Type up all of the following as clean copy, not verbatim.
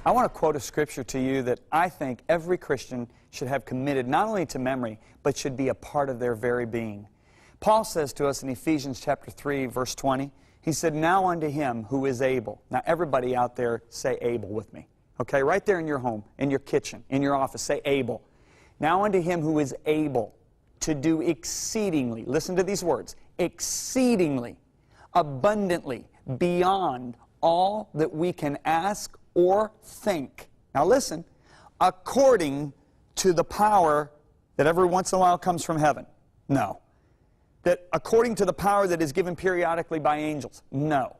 I want to quote a scripture to you that I think every Christian should have committed not only to memory, but should be a part of their very being. Paul says to us in Ephesians chapter 3, verse 20, he said, "Now unto him who is able." Now everybody out there say able with me. Okay, right there in your home, in your kitchen, in your office, say able. "Now unto him who is able to do exceedingly," listen to these words, exceedingly, abundantly, beyond all that we can ask or think. Now listen, according to the power that every once in a while comes from heaven. No. That according to the power that is given periodically by angels. No.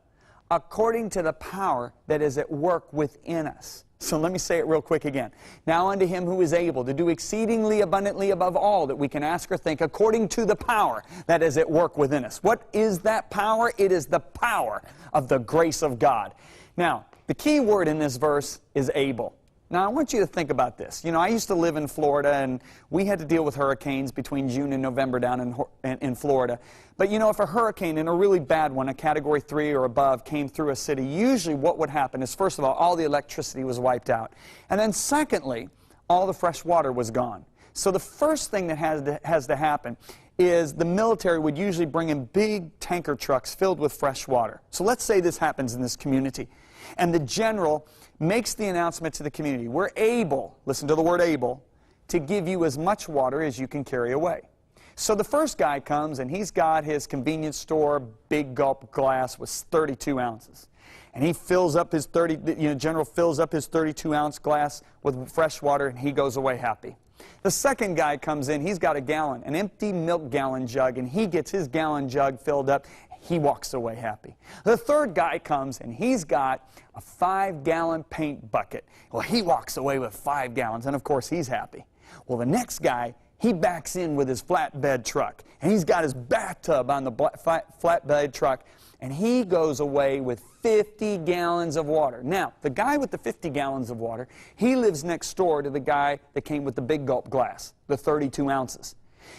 According to the power that is at work within us. So let me say it real quick again. "Now unto him who is able to do exceedingly abundantly above all that we can ask or think, according to the power that is at work within us." What is that power? It is the power of the grace of God. Now, the key word in this verse is able. Now, I want you to think about this. You know, I used to live in Florida, and we had to deal with hurricanes between June and November down in Florida. But, you know, if a hurricane, and a really bad one, a Category 3 or above, came through a city, usually what would happen is, first of all the electricity was wiped out. And then secondly, all the fresh water was gone. So the first thing that has to happen is the military would usually bring in big tanker trucks filled with fresh water. So let's say this happens in this community. And the general makes the announcement to the community, "We're able," listen to the word able, "to give you as much water as you can carry away." So the first guy comes, and he's got his convenience store big gulp glass with 32 ounces. And he fills up his general fills up his 32-ounce glass with fresh water, and he goes away happy. The second guy comes in, he's got a gallon, an empty milk gallon jug, and he gets his gallon jug filled up. He walks away happy. The third guy comes, and he's got a 5-gallon paint bucket. Well, he walks away with 5 gallons, and of course he's happy. Well, the next guy, he backs in with his flatbed truck, and he's got his bathtub on the flatbed truck, and he goes away with 50 gallons of water. Now, the guy with the 50 gallons of water, he lives next door to the guy that came with the big gulp glass, the 32 ounces.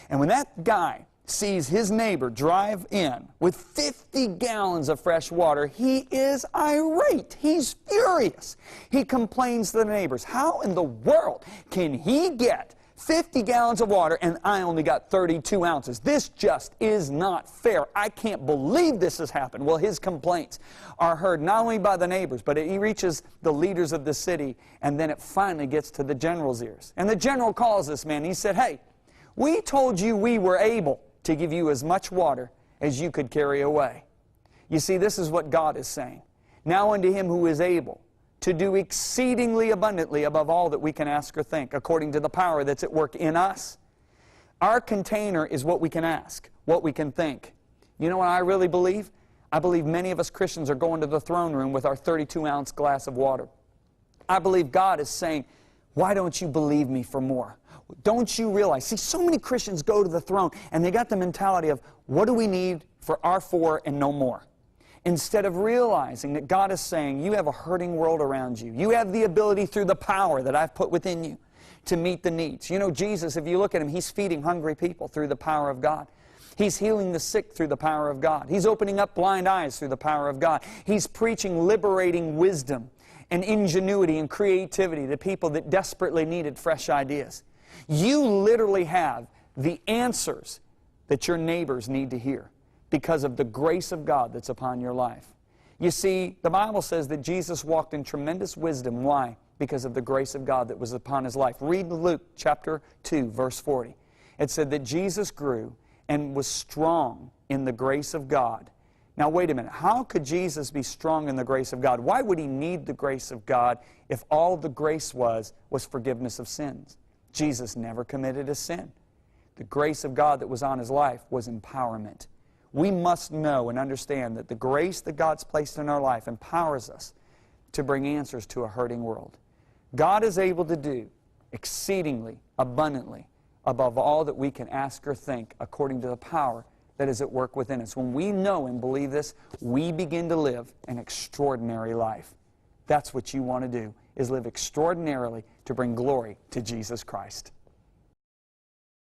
And when that guy sees his neighbor drive in with 50 gallons of fresh water, he is irate. He's furious. He complains to the neighbors, "How in the world can he get 50 gallons of water and I only got 32 ounces? This just is not fair. I can't believe this has happened." Well, his complaints are heard not only by the neighbors, but he reaches the leaders of the city, and then it finally gets to the general's ears. And the general calls this man. He said, "Hey, we told you we were able to give you as much water as you could carry away." You see, this is what God is saying. "Now unto him who is able to do exceedingly abundantly above all that we can ask or think, according to the power that's at work in us." Our container is what we can ask, what we can think. You know what I really believe? I believe many of us Christians are going to the throne room with our 32-ounce glass of water. I believe God is saying, "Why don't you believe me for more? Don't you realize?" See, so many Christians go to the throne, and they got the mentality of, "What do we need for our 4 and no more?" Instead of realizing that God is saying, "You have a hurting world around you. You have the ability through the power that I've put within you to meet the needs." You know, Jesus, if you look at him, he's feeding hungry people through the power of God. He's healing the sick through the power of God. He's opening up blind eyes through the power of God. He's preaching liberating wisdom and ingenuity and creativity to people that desperately needed fresh ideas. You literally have the answers that your neighbors need to hear because of the grace of God that's upon your life. You see, the Bible says that Jesus walked in tremendous wisdom. Why? Because of the grace of God that was upon his life. Read Luke chapter 2, verse 40. It said that Jesus grew and was strong in the grace of God. Now, wait a minute. How could Jesus be strong in the grace of God? Why would he need the grace of God if all the grace was forgiveness of sins? Jesus never committed a sin. The grace of God that was on his life was empowerment. We must know and understand that the grace that God's placed in our life empowers us to bring answers to a hurting world. God is able to do exceedingly abundantly above all that we can ask or think, according to the power that is at work within us. When we know and believe this, we begin to live an extraordinary life. That's what you want to do, is live extraordinarily to bring glory to Jesus Christ.